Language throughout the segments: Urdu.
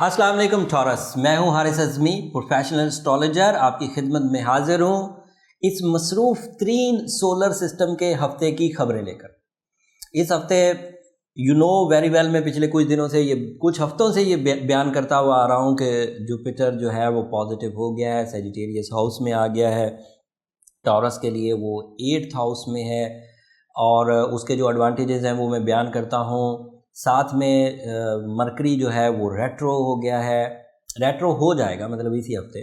السلام علیکم ٹورس، میں ہوں حارث اعظمی، پروفیشنل اسٹرالوجر، آپ کی خدمت میں حاضر ہوں اس مصروف ترین سولر سسٹم کے ہفتے کی خبریں لے کر۔ اس ہفتے ویری ویل میں پچھلے کچھ ہفتوں سے یہ بیان کرتا ہوا آ رہا ہوں کہ جوپیٹر جو ہے وہ پازیٹیو ہو گیا ہے، سیجیٹیریس ہاؤس میں آ گیا ہے، ٹورس کے لیے وہ 8th ہاؤس میں ہے، اور اس کے جو ایڈوانٹیجز ہیں وہ میں بیان کرتا ہوں۔ ساتھ میں مرکری جو ہے وہ ریٹرو ہو گیا ہے، ریٹرو ہو جائے گا مطلب اسی ہفتے،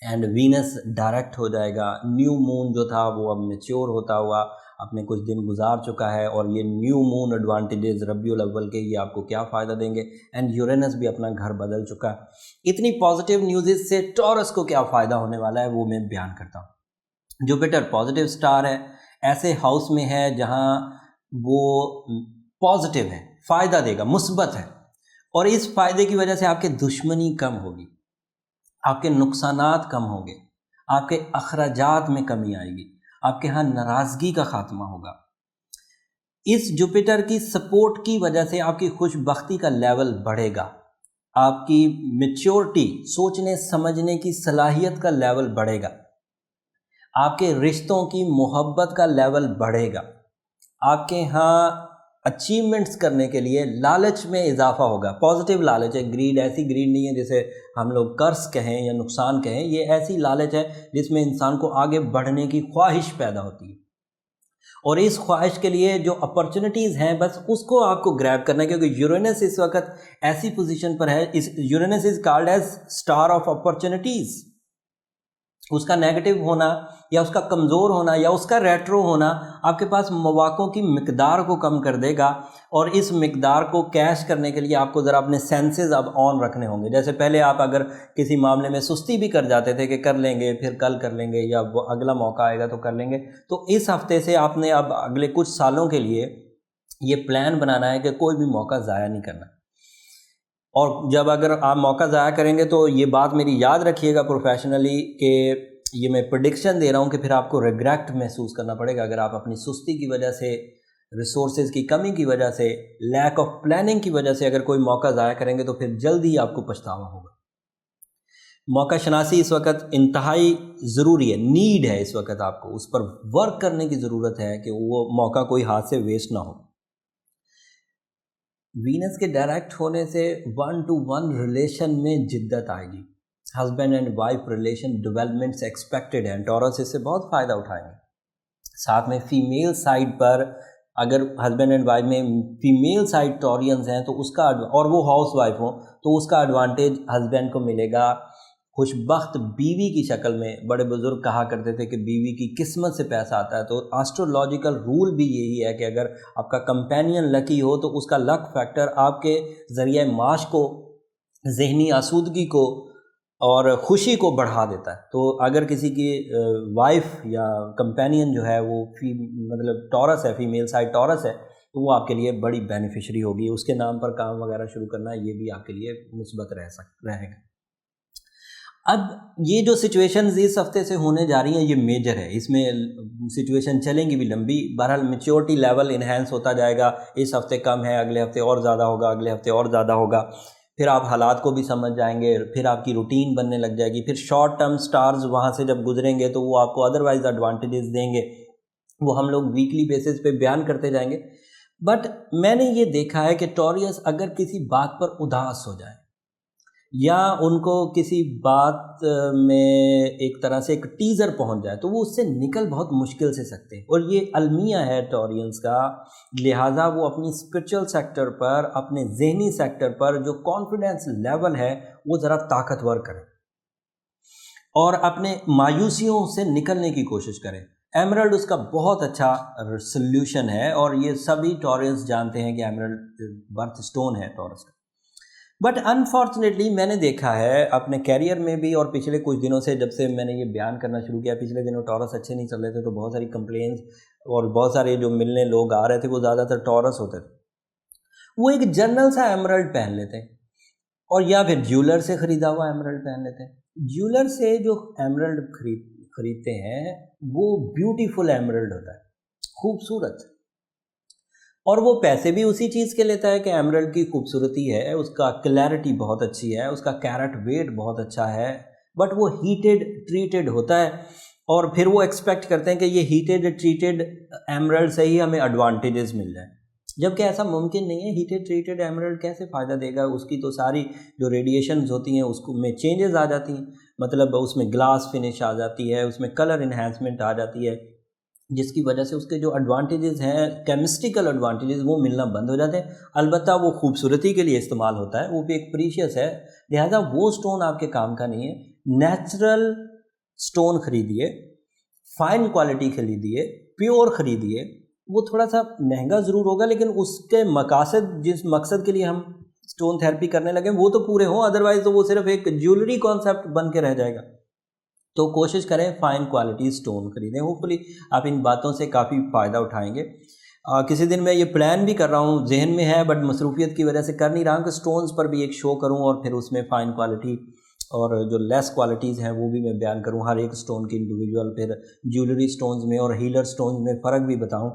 اینڈ وینس ڈائریکٹ ہو جائے گا۔ نیو مون جو تھا وہ اب میچور ہوتا ہوا اپنے کچھ دن گزار چکا ہے، اور یہ نیو مون ایڈوانٹیجز ربیع الاول کے یہ آپ کو کیا فائدہ دیں گے، اینڈ یورینس بھی اپنا گھر بدل چکا ہے۔ اتنی پازیٹیو نیوزز سے ٹورس کو کیا فائدہ ہونے والا ہے وہ میں بیان کرتا ہوں۔ جوپیٹر پازیٹیو سٹار ہے، ایسے ہاؤس میں ہے جہاں وہ پازیٹیو ہے، فائدہ دے گا، مثبت ہے، اور اس فائدے کی وجہ سے آپ کے دشمنی کم ہوگی، آپ کے نقصانات کم ہوں گے، آپ کے اخراجات میں کمی آئے گی، آپ کے ہاں ناراضگی کا خاتمہ ہوگا۔ اس جوپیٹر کی سپورٹ کی وجہ سے آپ کی خوش بختی کا لیول بڑھے گا، آپ کی میچورٹی، سوچنے سمجھنے کی صلاحیت کا لیول بڑھے گا، آپ کے رشتوں کی محبت کا لیول بڑھے گا، آپ کے ہاں اچیومنٹس کرنے کے لیے لالچ میں اضافہ ہوگا۔ پازیٹیو لالچ ہے، گریڈ ایسی گریڈ نہیں ہے جسے ہم لوگ قرض کہیں یا نقصان کہیں، یہ ایسی لالچ ہے جس میں انسان کو آگے بڑھنے کی خواہش پیدا ہوتی ہے، اور اس خواہش کے لیے جو اپرچونٹیز ہیں بس اس کو آپ کو گریب کرنا ہے، کیونکہ یورینس اس وقت ایسی پوزیشن پر ہے، Uranus is called as star of opportunities. اس کا نیگیٹو ہونا یا اس کا کمزور ہونا یا اس کا ریٹرو ہونا آپ کے پاس مواقعوں کی مقدار کو کم کر دے گا، اور اس مقدار کو کیش کرنے کے لیے آپ کو ذرا اپنے سینسز اب آن رکھنے ہوں گے۔ جیسے پہلے آپ اگر کسی معاملے میں سستی بھی کر جاتے تھے کہ کر لیں گے، پھر کل کر لیں گے، یا اگلا موقع آئے گا تو کر لیں گے، تو اس ہفتے سے آپ نے اب اگلے کچھ سالوں کے لیے یہ پلان بنانا ہے کہ کوئی بھی موقع ضائع نہیں کرنا۔ اور جب اگر آپ موقع ضائع کریں گے تو یہ بات میری یاد رکھیے گا پروفیشنلی، کہ یہ میں پریڈکشن دے رہا ہوں کہ پھر آپ کو ریگریٹ محسوس کرنا پڑے گا اگر آپ اپنی سستی کی وجہ سے، ریسورسز کی کمی کی وجہ سے، لیک آف پلاننگ کی وجہ سے اگر کوئی موقع ضائع کریں گے تو پھر جلد ہی آپ کو پچھتاوا ہوگا۔ موقع شناسی اس وقت انتہائی ضروری ہے، نیڈ ہے، اس وقت آپ کو اس پر ورک کرنے کی ضرورت ہے کہ وہ موقع کوئی ہاتھ سے ویسٹ نہ ہو۔ وینس کے ڈائریکٹ ہونے سے 1-to-1 ریلیشن میں جدت آئے گی، husband and wife relation developments expected ہیں، ٹورس اس سے بہت فائدہ اٹھائیں گے۔ ساتھ میں فیمیل سائڈ پر اگر ہسبینڈ اینڈ وائف میں فیمیل سائڈ ٹورینز ہیں تو اس کا، اور وہ ہاؤس وائف ہوں تو اس کا ایڈوانٹیج ہسبینڈ کو ملے گا خوش بخت بیوی کی شکل میں۔ بڑے بزرگ کہا کرتے تھے کہ بیوی کی قسمت سے پیسہ آتا ہے، تو آسٹرولوجیکل رول بھی یہی ہے کہ اگر آپ کا کمپینین لکی ہو تو اس کا لک فیکٹر آپ کے ذریعہ معاش کو، ذہنی آسودگی کو اور خوشی کو بڑھا دیتا ہے۔ تو اگر کسی کی وائف یا کمپینین جو ہے وہ مطلب ٹورس ہے، فیمیل سائڈ ٹورس ہے، تو وہ آپ کے لیے بڑی بینیفیشری ہوگی، اس کے نام پر کام وغیرہ شروع کرنا یہ بھی آپ کے لیے مثبت رہے گا۔ اب یہ جو سچویشنز اس ہفتے سے ہونے جا رہی ہیں یہ میجر ہے، اس میں سچویشن چلیں گی بھی لمبی، بہرحال میچورٹی لیول انہینس ہوتا جائے گا، اس ہفتے کم ہے، اگلے ہفتے اور زیادہ ہوگا، اگلے ہفتے اور زیادہ ہوگا، پھر آپ حالات کو بھی سمجھ جائیں گے، پھر آپ کی روٹین بننے لگ جائے گی، پھر شارٹ ٹرم سٹارز وہاں سے جب گزریں گے تو وہ آپ کو ادروائز ایڈوانٹیجز دیں گے، وہ ہم لوگ ویکلی بیسس پہ بیان کرتے جائیں گے۔ بٹ میں نے یہ دیکھا ہے کہ ٹوریس اگر کسی بات پر اداس ہو جائے یا ان کو کسی بات میں ایک طرح سے ایک ٹیزر پہنچ جائے تو وہ اس سے نکل بہت مشکل سے سکتے ہیں، اور یہ المیہ ہے ٹورینز کا، لہٰذا وہ اپنی اسپرچل سیکٹر پر، اپنے ذہنی سیکٹر پر جو کانفیڈنس لیول ہے وہ ذرا طاقتور کریں، اور اپنے مایوسیوں سے نکلنے کی کوشش کریں۔ ایمرلڈ اس کا بہت اچھا سلیوشن ہے، اور یہ سبھی ٹورینز جانتے ہیں کہ ایمرلڈ برتھ سٹون ہے ٹورس کا۔ بٹ انفارچونیٹلی میں نے دیکھا ہے اپنے کیریئر میں بھی، اور پچھلے کچھ دنوں سے جب سے میں نے یہ بیان کرنا شروع کیا، پچھلے دنوں ٹورس اچھے نہیں چل رہے تھے تو بہت ساری کمپلینز اور بہت سارے جو ملنے لوگ آ رہے تھے وہ زیادہ تر ٹورس ہوتے تھے، وہ ایک جنرل سا ایمرلڈ پہن لیتے ہیں، اور یا پھر جیولر سے خریدا ہوا ایمرلڈ پہن لیتے ہیں۔ جیولر سے جو ایمرلڈ خریدتے ہیں وہ بیوٹیفل ایمرلڈ ہوتا ہے، خوبصورت، اور وہ پیسے بھی اسی چیز کے لیتا ہے کہ ایمرلڈ کی خوبصورتی ہے، اس کا کلیئرٹی بہت اچھی ہے، اس کا کیرٹ ویٹ بہت اچھا ہے، بٹ وہ ہیٹڈ ٹریٹڈ ہوتا ہے، اور پھر وہ ایکسپیکٹ کرتے ہیں کہ یہ ہیٹڈ ٹریٹڈ ایمرلڈ سے ہی ہمیں ایڈوانٹیجز مل جائیں، جبکہ ایسا ممکن نہیں ہے۔ ہیٹڈ ٹریٹڈ ایمرلڈ کیسے فائدہ دے گا؟ اس کی تو ساری جو ریڈیشنز ہوتی ہیں اس کو میں چینجز آ جاتی ہیں، مطلب اس میں گلاس فنش آ جاتی ہے، اس میں کلر انہینسمنٹ آ جاتی ہے، جس کی وجہ سے اس کے جو ایڈوانٹیجز ہیں، کیمسٹریکل ایڈوانٹیجز، وہ ملنا بند ہو جاتے ہیں۔ البتہ وہ خوبصورتی کے لیے استعمال ہوتا ہے، وہ بھی ایک پریشیس ہے، لہذا وہ سٹون آپ کے کام کا نہیں ہے۔ نیچرل سٹون خریدیے، فائن کوالٹی خریدیے، پیور خریدیے، وہ تھوڑا سا مہنگا ضرور ہوگا، لیکن اس کے مقاصد، جس مقصد کے لیے ہم سٹون تھیراپی کرنے لگے وہ تو پورے ہوں، ادروائز تو وہ صرف ایک جیولری کانسیپٹ بن کے رہ جائے گا۔ تو کوشش کریں فائن کوالٹی سٹون خریدیں، ہوپفلی آپ ان باتوں سے کافی فائدہ اٹھائیں گے۔ کسی دن میں یہ پلان بھی کر رہا ہوں، ذہن میں ہے بٹ مصروفیت کی وجہ سے کر نہیں رہا ہوں، کہ سٹونز پر بھی ایک شو کروں اور پھر اس میں فائن کوالٹی اور جو لیس کوالٹیز ہیں وہ بھی میں بیان کروں، ہر ایک سٹون کی انڈیویجول، پھر جیولری سٹونز میں اور ہیلر سٹونز میں فرق بھی بتاؤں،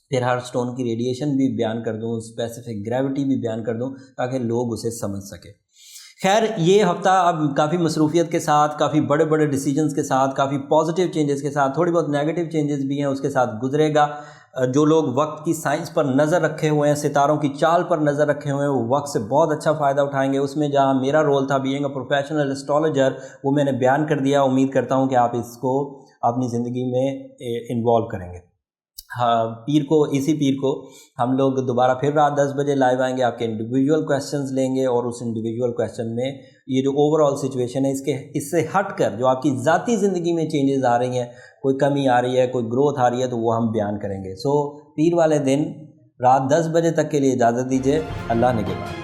پھر ہر سٹون کی ریڈیشن بھی بیان کر دوں، اسپیسیفک گریوٹی بھی بیان کر دوں، تاکہ لوگ اسے سمجھ سکیں۔ خیر، یہ ہفتہ اب کافی مصروفیت کے ساتھ، کافی بڑے بڑے ڈیسیجنز کے ساتھ، کافی پازیٹیو چینجز کے ساتھ، تھوڑی بہت نیگیٹو چینجز بھی ہیں اس کے ساتھ گزرے گا۔ جو لوگ وقت کی سائنس پر نظر رکھے ہوئے ہیں، ستاروں کی چال پر نظر رکھے ہوئے ہیں، وہ وقت سے بہت اچھا فائدہ اٹھائیں گے۔ اس میں جہاں میرا رول تھا بینگ اے پروفیشنل ایسٹرولوجر، وہ میں نے بیان کر دیا۔ امید کرتا ہوں کہ آپ اس کو اپنی زندگی میں انوالو کریں گے۔ اسی پیر کو ہم لوگ دوبارہ پھر رات 10 بجے لائیو آئیں گے، آپ کے انڈیویجول کویسچنز لیں گے، اور اس انڈیویجول کویسچن میں یہ جو اوور آل سچویشن ہے، اس سے ہٹ کر جو آپ کی ذاتی زندگی میں چینجز آ رہی ہیں، کوئی کمی آ رہی ہے، کوئی گروتھ آ رہی ہے، تو وہ ہم بیان کریں گے۔ پیر والے دن رات 10 بجے تک کے لیے اجازت دیجیے۔ اللہ نگہبان۔